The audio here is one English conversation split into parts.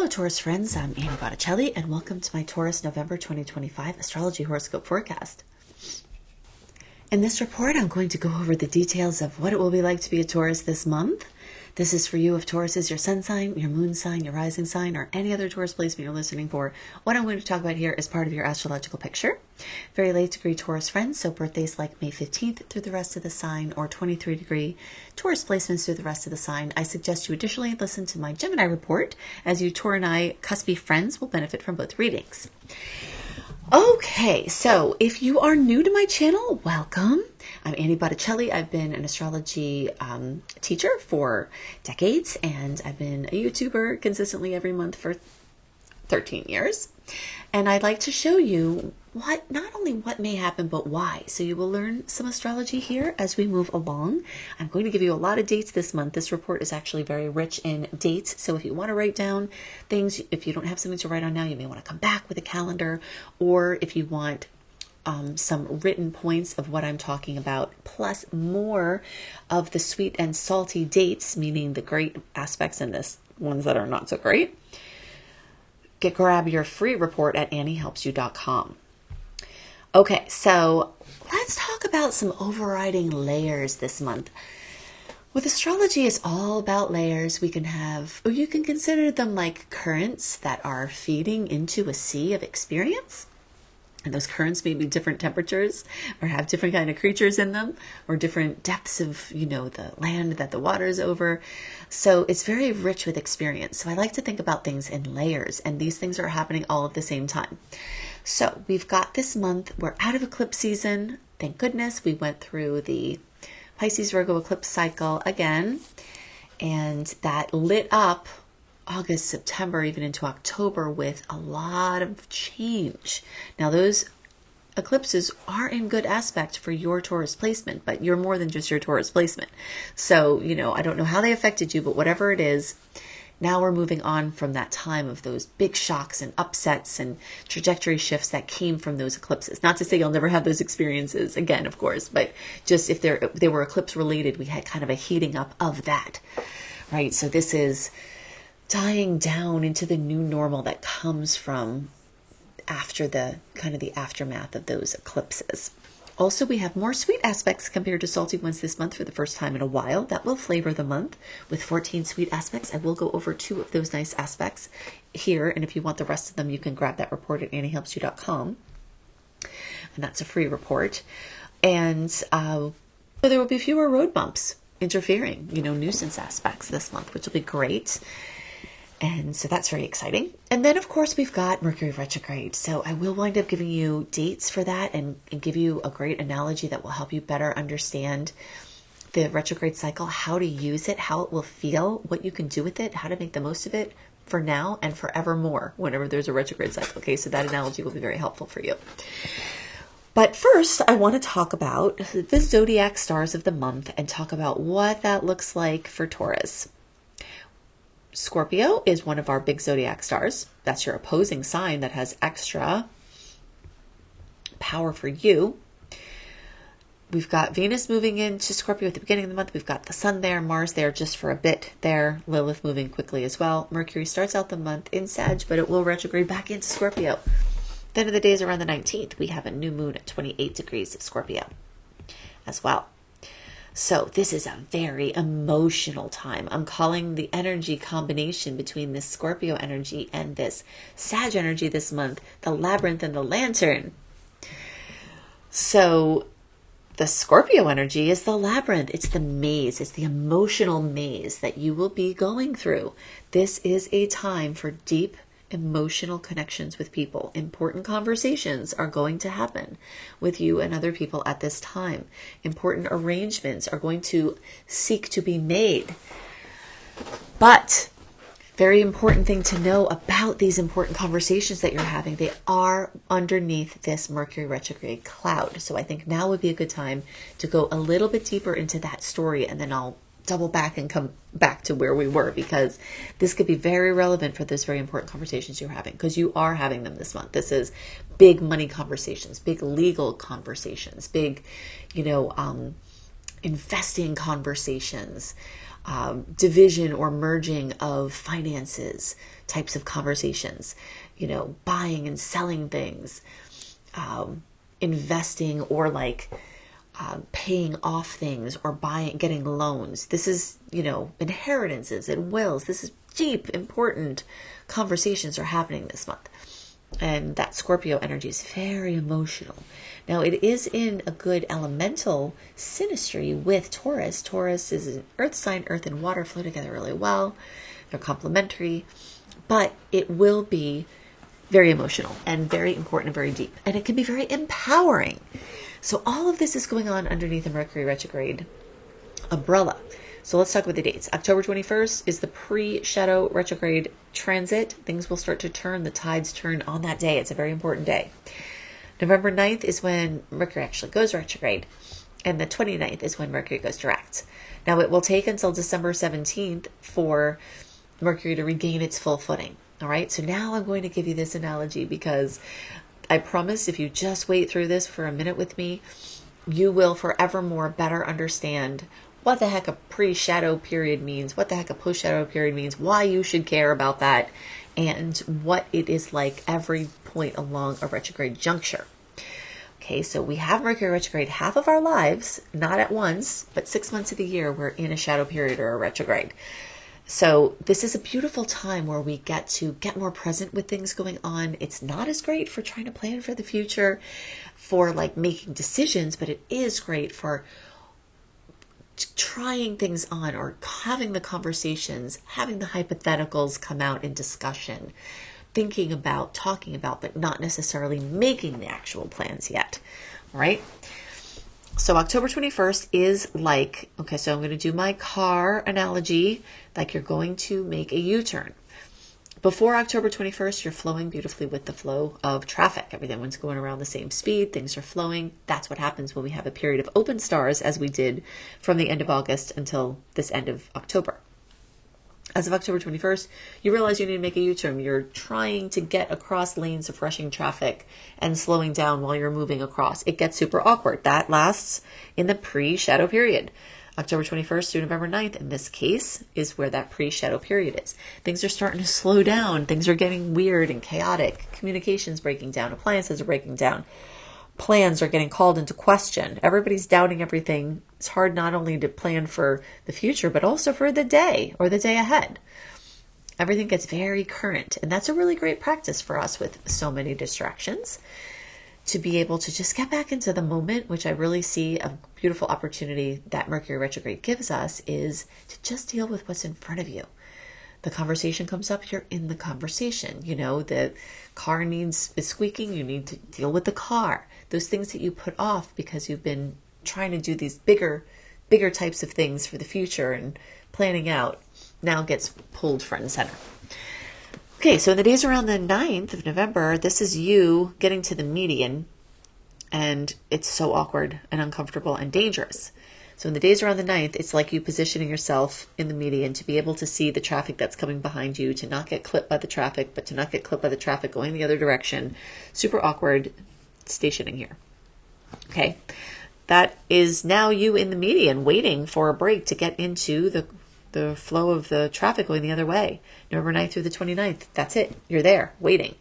Taurus friends, I'm Annie Botticelli, and welcome to my Taurus November 2025 Astrology Horoscope Forecast. In this report, I'm going to go over the details of what it will be like to be a Taurus this month. This is for you if Taurus is your sun sign, your moon sign, your rising sign, or any other Taurus placement you're listening for. What I'm going to talk about here is part of your astrological picture. Very late degree Taurus friends, so birthdays like May 15th through the rest of the sign, or 23 degree Taurus placements through the rest of the sign. I suggest you additionally listen to my Gemini report, as you Taur and I cuspy friends will benefit from both readings. Okay, so if you are new to my channel, welcome. I'm Annie Botticelli. I've been an astrology teacher for decades, and I've been a YouTuber consistently every month for 13 years. And I'd like to show you not only what may happen, but why. So you will learn some astrology here as we move along. I'm going to give you a lot of dates this month. This report is actually very rich in dates. So if you want to write down things, if you don't have something to write on now, you may want to come back with a calendar, or if you want some written points of what I'm talking about, plus more of the sweet and salty dates, meaning the great aspects and the ones that are not so great, grab your free report at anniehelpsyou.com. Okay, so let's talk about some overriding layers this month. With astrology, it's all about layers. We can have, or you can consider them like currents that are feeding into a sea of experience. And those currents may be different temperatures or have different kind of creatures in them, or different depths of, the land that the water is over. So it's very rich with experience. So I like to think about things in layers, and these things are happening all at the same time. So we've got this month, we're out of eclipse season. Thank goodness we went through the Pisces Virgo eclipse cycle again, and that lit up August, September, even into October with a lot of change. Now those eclipses are in good aspect for your Taurus placement, but you're more than just your Taurus placement. So, I don't know how they affected you, but whatever it is, now we're moving on from that time of those big shocks and upsets and trajectory shifts that came from those eclipses. Not to say you'll never have those experiences again, of course, but just if they were eclipse related, we had kind of a heating up of that, right? So this is dying down into the new normal that comes from after the kind of the aftermath of those eclipses. Also, we have more sweet aspects compared to salty ones this month for the first time in a while. That will flavor the month with 14 sweet aspects. I will go over 2 of those nice aspects here, and if you want the rest of them, you can grab that report at anniehelpsyou.com, and that's a free report. And so there will be fewer road bumps interfering, nuisance aspects this month, which will be great. And so that's very exciting. And then, of course, we've got Mercury retrograde. So I will wind up giving you dates for that and give you a great analogy that will help you better understand the retrograde cycle, how to use it, how it will feel, what you can do with it, how to make the most of it for now and forevermore whenever there's a retrograde cycle. Okay, so that analogy will be very helpful for you. But first, I want to talk about the zodiac stars of the month and talk about what that looks like for Taurus. Scorpio is one of our big zodiac stars. That's your opposing sign that has extra power for you. We've got Venus moving into Scorpio at the beginning of the month. We've got the Sun there, Mars there just for a bit there, Lilith moving quickly as well. Mercury starts out the month in Sag, but it will retrograde back into Scorpio. Then of the days around the 19th, we have a new moon at 28 degrees of Scorpio as well. So this is a very emotional time. I'm calling the energy combination between this Scorpio energy and this Sag energy this month, the labyrinth and the lantern. So the Scorpio energy is the labyrinth. It's the maze. It's the emotional maze that you will be going through. This is a time for deep emotional connections with people. Important conversations are going to happen with you and other people at this time. Important arrangements are going to seek to be made. But very important thing to know about these important conversations that you're having, they are underneath this Mercury retrograde cloud. So I think now would be a good time to go a little bit deeper into that story, and then I'll double back and come back to where we were, because this could be very relevant for those very important conversations you're having, because you are having them this month. This is big money conversations, big legal conversations, big, investing conversations, division or merging of finances, types of conversations, buying and selling things, investing, or like paying off things, or getting loans. This is, inheritances and wills. This is deep, important conversations are happening this month. And that Scorpio energy is very emotional. Now, it is in a good elemental synastry with Taurus. Taurus is an earth sign. Earth and water flow together really well. They're complementary. But it will be very emotional and very important and very deep. And it can be very empowering. So all of this is going on underneath the Mercury retrograde umbrella. So let's talk about the dates. October 21st is the pre-shadow retrograde transit. Things will start to turn. The tides turn on that day. It's a very important day. November 9th is when Mercury actually goes retrograde. And the 29th is when Mercury goes direct. Now, it will take until December 17th for Mercury to regain its full footing. All right. So now I'm going to give you this analogy because I promise if you just wait through this for a minute with me, you will forevermore better understand what the heck a pre-shadow period means, what the heck a post-shadow period means, why you should care about that, and what it is like every point along a retrograde juncture. Okay, so we have Mercury retrograde half of our lives, not at once, but 6 months of the year we're in a shadow period or a retrograde. So this is a beautiful time where we get to get more present with things going on. It's not as great for trying to plan for the future, for like making decisions, but it is great for trying things on or having the conversations, having the hypotheticals come out in discussion, thinking about, talking about, but not necessarily making the actual plans yet. All right. So October 21st is like, okay, so I'm going to do my car analogy, like you're going to make a U-turn. Before October 21st, you're flowing beautifully with the flow of traffic. Everyone's going around the same speed. Things are flowing. That's what happens when we have a period of open stars, as we did from the end of August until this end of October. As of October 21st, you realize you need to make a U-turn. You're trying to get across lanes of rushing traffic and slowing down while you're moving across. It gets super awkward. That lasts in the pre-shadow period. October 21st through November 9th, in this case, is where that pre-shadow period is. Things are starting to slow down. Things are getting weird and chaotic. Communication's breaking down. Appliances are breaking down. Plans are getting called into question. Everybody's doubting everything. It's hard not only to plan for the future, but also for the day or the day ahead. Everything gets very current. And that's a really great practice for us with so many distractions, to be able to just get back into the moment, which I really see a beautiful opportunity that Mercury retrograde gives us, is to just deal with what's in front of you. The conversation comes up, you're in the conversation. The car is squeaking, you need to deal with the car. Those things that you put off because you've been trying to do these bigger types of things for the future and planning out, now gets pulled front and center. Okay, so in the days around the 9th of November, this is you getting to the median, and it's so awkward and uncomfortable and dangerous. So in the days around the 9th, it's like you positioning yourself in the median to be able to see the traffic that's coming behind you, to not get clipped by the traffic, but to not get clipped by the traffic going the other direction. Super awkward stationing here. Okay, that is now you in the median waiting for a break to get into the flow of the traffic going the other way. November 9th through the 29th, that's it. You're there waiting.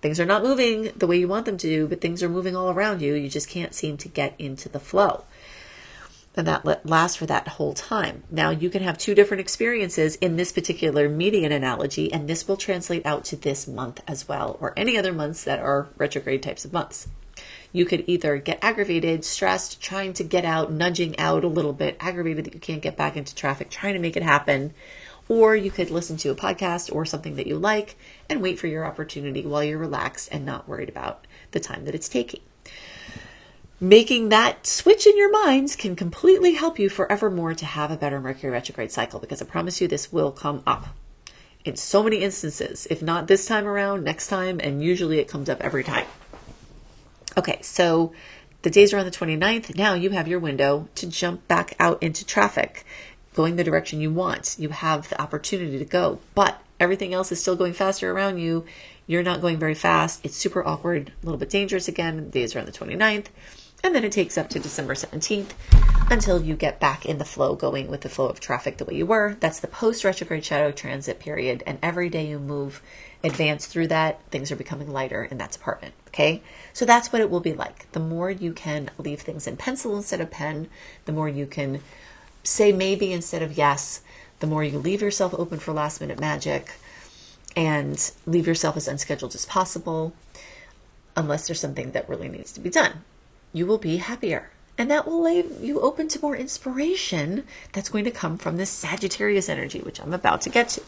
Things are not moving the way you want them to, but things are moving all around you. You just can't seem to get into the flow. And that lasts for that whole time. Now, you can have two different experiences in this particular median analogy, and this will translate out to this month as well, or any other months that are retrograde types of months. You could either get aggravated, stressed, trying to get out, nudging out a little bit, aggravated that you can't get back into traffic, trying to make it happen. Or you could listen to a podcast or something that you like and wait for your opportunity while you're relaxed and not worried about the time that it's taking. Making that switch in your minds can completely help you forevermore to have a better Mercury retrograde cycle, because I promise you this will come up in so many instances, if not this time around, next time, and usually it comes up every time. Okay, so the days are on the 29th. Now you have your window to jump back out into traffic, going the direction you want. You have the opportunity to go, but everything else is still going faster around you. You're not going very fast. It's super awkward, a little bit dangerous again. The days are on the 29th. And then it takes up to December 17th until you get back in the flow, going with the flow of traffic the way you were. That's the post-retrograde shadow transit period. And every day you move, advance through that, things are becoming lighter in that department. Okay? So that's what it will be like. The more you can leave things in pencil instead of pen, the more you can say maybe instead of yes, the more you leave yourself open for last minute magic and leave yourself as unscheduled as possible, unless there's something that really needs to be done. You will be happier. And that will lay you open to more inspiration that's going to come from this Sagittarius energy, which I'm about to get to.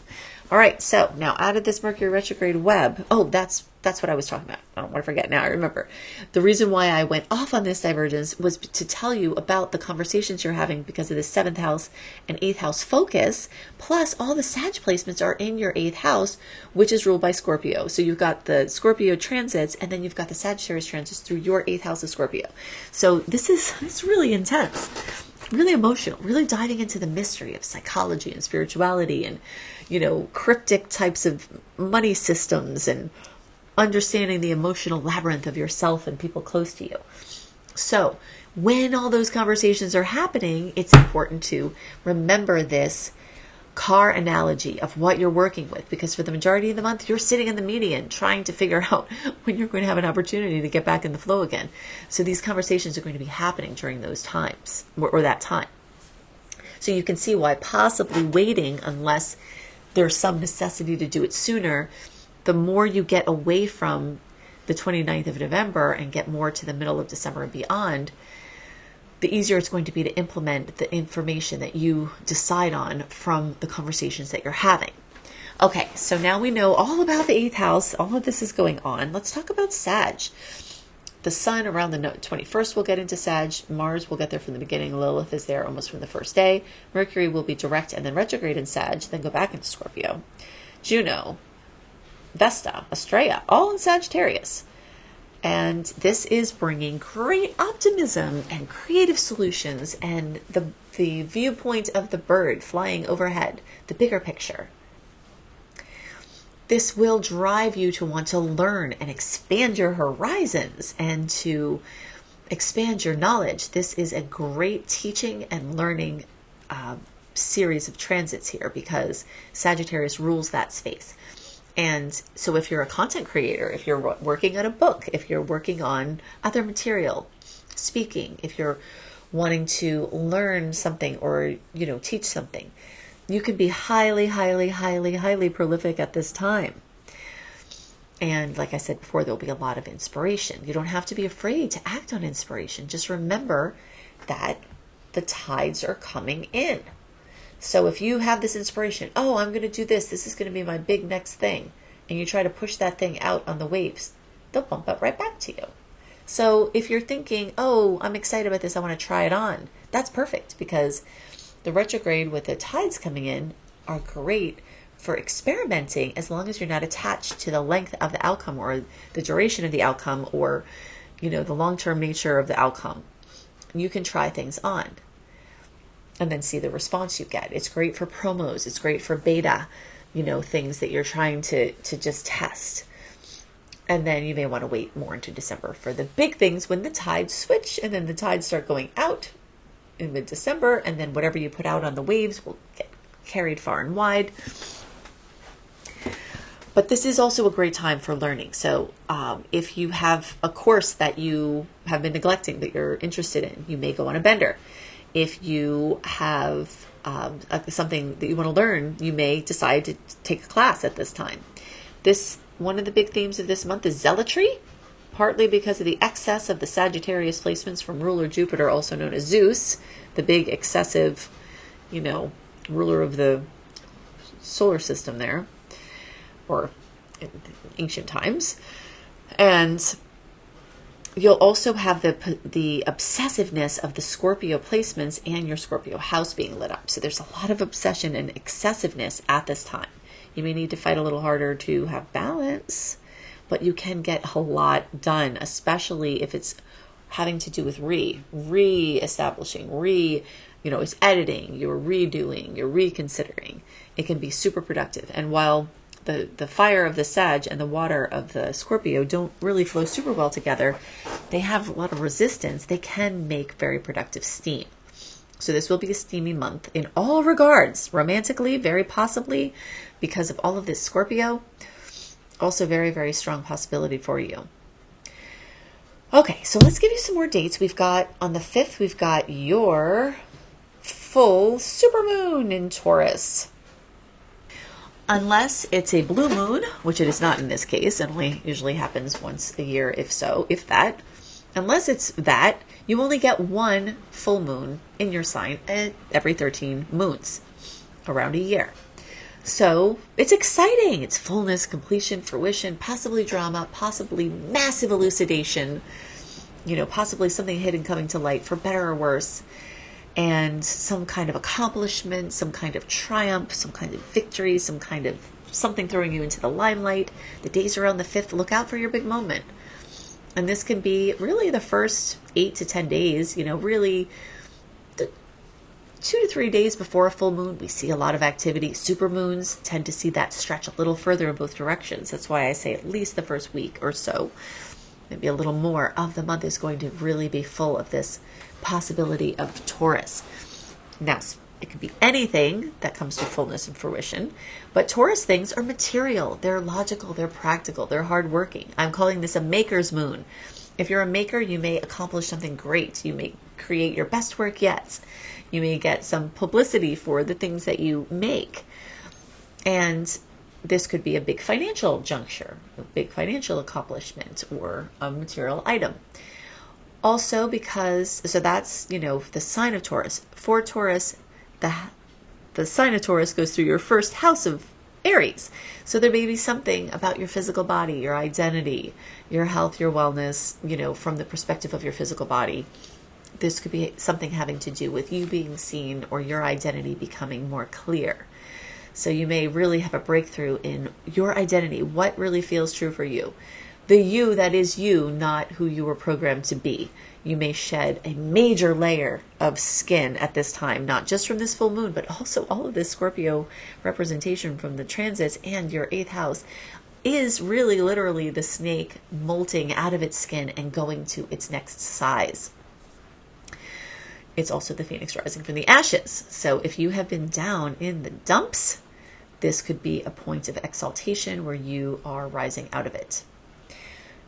All right, so now out of this Mercury retrograde web, that's what I was talking about. I don't want to forget now, I remember. The reason why I went off on this divergence was to tell you about the conversations you're having because of the 7th house and 8th house focus, plus all the Sag placements are in your 8th house, which is ruled by Scorpio. So you've got the Scorpio transits, and then you've got the Sagittarius transits through your 8th house of Scorpio. So it's really intense, really emotional, really diving into the mystery of psychology and spirituality and, cryptic types of money systems and understanding the emotional labyrinth of yourself and people close to you. So when all those conversations are happening, it's important to remember this car analogy of what you're working with, because for the majority of the month, you're sitting in the median trying to figure out when you're going to have an opportunity to get back in the flow again. So these conversations are going to be happening during those times or that time. So you can see why possibly waiting, unless there's some necessity to do it sooner, the more you get away from the 29th of November and get more to the middle of December and beyond, the easier it's going to be to implement the information that you decide on from the conversations that you're having. Okay, so now we know all about the 8th house. All of this is going on. Let's talk about Sag. The sun around the 21st will get into Sag. Mars will get there from the beginning. Lilith is there almost from the first day. Mercury will be direct and then retrograde in Sag, then go back into Scorpio. Juno, Vesta, Estrella, all in Sagittarius. And this is bringing great optimism and creative solutions and the viewpoint of the bird flying overhead, the bigger picture. This will drive you to want to learn and expand your horizons and to expand your knowledge. This is a great teaching and learning series of transits here because Sagittarius rules that space. And so if you're a content creator, if you're working on a book, if you're working on other material, speaking, if you're wanting to learn something or, teach something, you can be highly, highly, highly, highly prolific at this time. And like I said before, there'll be a lot of inspiration. You don't have to be afraid to act on inspiration. Just remember that the tides are coming in. So if you have this inspiration, I'm going to do this. This is going to be my big next thing. And you try to push that thing out on the waves, they'll bump up right back to you. So if you're thinking, I'm excited about this, I want to try it on, that's perfect because the retrograde with the tides coming in are great for experimenting as long as you're not attached to the length of the outcome or the duration of the outcome or, the long-term nature of the outcome. You can try things on and then see the response you get. It's great for promos. It's great for beta, things that you're trying to just test. And then you may want to wait more into December for the big things when the tides switch and then the tides start going out in mid-December, and then whatever you put out on the waves will get carried far and wide. But this is also a great time for learning. So if you have a course that you have been neglecting that you're interested in, you may go on a bender. If you have something that you want to learn, you may decide to take a class at this time. One of the big themes of this month is zealotry, partly because of the excess of the Sagittarius placements from ruler Jupiter, also known as Zeus, the big excessive, ruler of the solar system there, or in ancient times. And you'll also have the obsessiveness of the Scorpio placements and your Scorpio house being lit up. So there's a lot of obsession and excessiveness at this time. You may need to fight a little harder to have balance, but you can get a lot done, especially if it's having to do with re-establishing, it's editing, you're redoing, you're reconsidering. It can be super productive. And while the fire of the Sag and the water of the Scorpio don't really flow super well together. They have a lot of resistance. They can make very productive steam. So this will be a steamy month in all regards. Romantically, very possibly, because of all of this Scorpio. Also very, very strong possibility for you. Okay, so let's give you some more dates. We've got, on the 5th, we've got your full supermoon in Taurus. Unless it's a blue moon, which it is not in this case, it only usually happens once a year, if that. Unless it's that, you only get one full moon in your sign every 13 moons around a year. So it's exciting. It's fullness, completion, fruition, possibly drama, possibly massive elucidation, possibly something hidden coming to light for better or worse, and some kind of accomplishment, some kind of triumph, some kind of victory, some kind of something throwing you into the limelight. The days around the 5th, look out for your big moment. And this can be really the first 8 to 10 days, really the 2 to 3 days before a full moon. We see a lot of activity. Super moons tend to see that stretch a little further in both directions. That's why I say at least the first week or so, maybe a little more of the month is going to really be full of this possibility of Taurus. Now, it could be anything that comes to fullness and fruition, but Taurus things are material. They're logical, they're practical, they're hardworking. I'm calling this a maker's moon. If you're a maker, you may accomplish something great. You may create your best work yet. You may get some publicity for the things that you make. And this could be a big financial juncture, a big financial accomplishment, or a material item. Also because, so that's, the sign of Taurus. For Taurus, the sign of Taurus goes through your first house of Aries. So there may be something about your physical body, your identity, your health, your wellness, from the perspective of your physical body. This could be something having to do with you being seen or your identity becoming more clear. So you may really have a breakthrough in your identity, what really feels true for you. The you that is you, not who you were programmed to be. You may shed a major layer of skin at this time, not just from this full moon, but also all of this Scorpio representation from the transits and your 8th house is really literally the snake molting out of its skin and going to its next size. It's also the phoenix rising from the ashes. So if you have been down in the dumps, this could be a point of exaltation where you are rising out of it.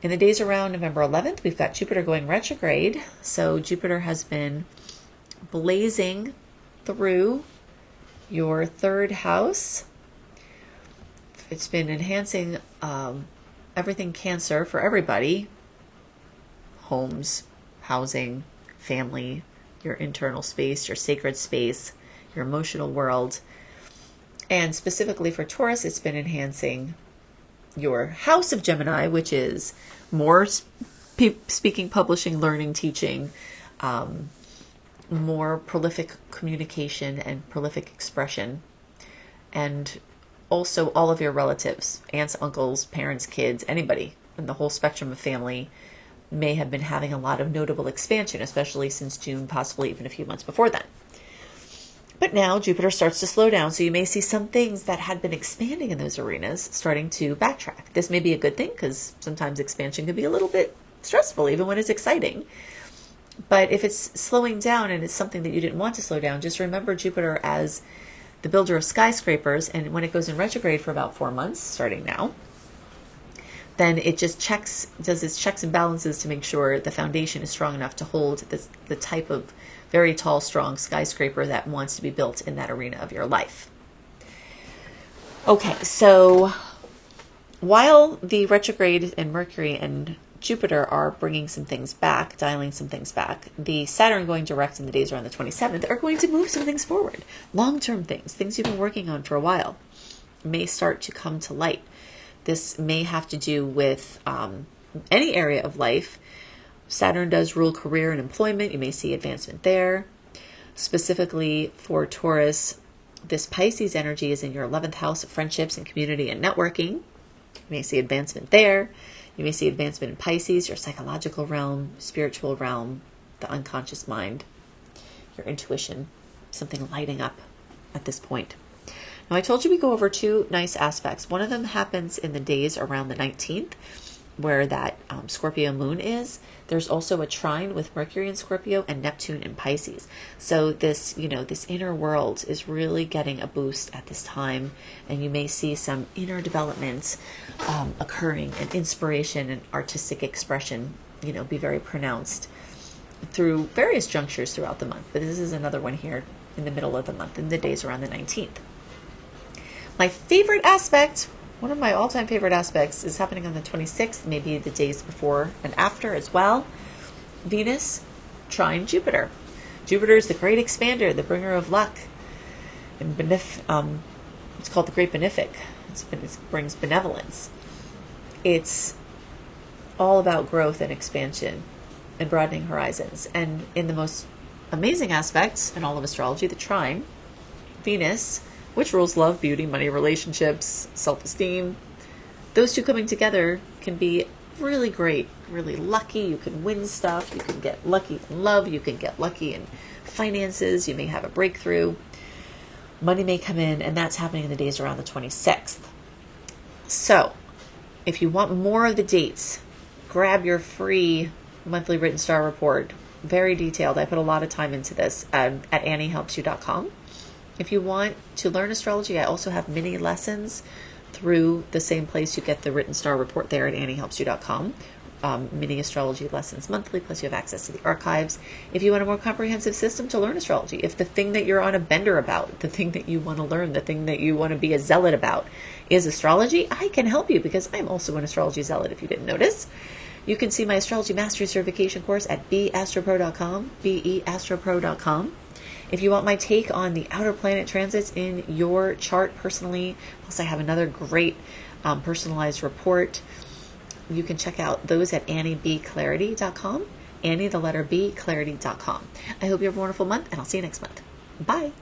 In the days around November 11th, we've got Jupiter going retrograde. So Jupiter has been blazing through your 3rd house. It's been enhancing everything Cancer for everybody. Homes, housing, family, your internal space, your sacred space, your emotional world. And specifically for Taurus, it's been enhancing your house of Gemini, which is more speaking, publishing, learning, teaching, more prolific communication and prolific expression, and also all of your relatives, aunts, uncles, parents, kids, anybody in the whole spectrum of family may have been having a lot of notable expansion, especially since June, possibly even a few months before then. But now Jupiter starts to slow down, so you may see some things that had been expanding in those arenas starting to backtrack. This may be a good thing because sometimes expansion can be a little bit stressful, even when it's exciting. But if it's slowing down and it's something that you didn't want to slow down, just remember Jupiter as the builder of skyscrapers, and when it goes in retrograde for about 4 months, starting now, then it just does its checks and balances to make sure the foundation is strong enough to hold the type of very tall, strong skyscraper that wants to be built in that arena of your life. Okay, so while the retrograde and Mercury and Jupiter are bringing some things back, dialing some things back, the Saturn going direct in the days around the 27th are going to move some things forward. Long-term things you've been working on for a while may start to come to light. This may have to do with any area of life. Saturn does rule career and employment. You may see advancement there. Specifically for Taurus, this Pisces energy is in your 11th house of friendships and community and networking. You may see advancement there. You may see advancement in Pisces, your psychological realm, spiritual realm, the unconscious mind, your intuition, something lighting up at this point. Now, I told you we go over two nice aspects. One of them happens in the days around the 19th, where that Scorpio moon is. There's also a trine with Mercury in Scorpio and Neptune in Pisces. So this, this inner world is really getting a boost at this time, and you may see some inner development occurring, and inspiration and artistic expression, be very pronounced through various junctures throughout the month. But this is another one here in the middle of the month, in the days around the 19th. My favorite aspect, one of my all-time favorite aspects, is happening on the 26th, maybe the days before and after as well. Venus trine Jupiter. Jupiter is the great expander, the bringer of luck. And it's called the Great Benefic. It brings benevolence. It's all about growth and expansion and broadening horizons. And in the most amazing aspects in all of astrology, the trine, Venus, which rules love, beauty, money, relationships, self-esteem, those two coming together can be really great, really lucky. You can win stuff. You can get lucky in love. You can get lucky in finances. You may have a breakthrough. Money may come in, and that's happening in the days around the 26th. So if you want more of the dates, grab your free monthly written star report. Very detailed. I put a lot of time into this at anniehelpsyou.com. If you want to learn astrology, I also have mini lessons through the same place. You get the written star report there at anniehelpsyou.com. Mini astrology lessons monthly, plus you have access to the archives. If you want a more comprehensive system to learn astrology, if the thing that you're on a bender about, the thing that you want to learn, the thing that you want to be a zealot about is astrology, I can help you, because I'm also an astrology zealot, if you didn't notice. You can see my astrology mastery certification course at beastropro.com, beastropro.com. If you want my take on the outer planet transits in your chart personally, plus I have another great personalized report, you can check out those at anniebclarity.com, Annie, the letter B, clarity.com. I hope you have a wonderful month, and I'll see you next month. Bye.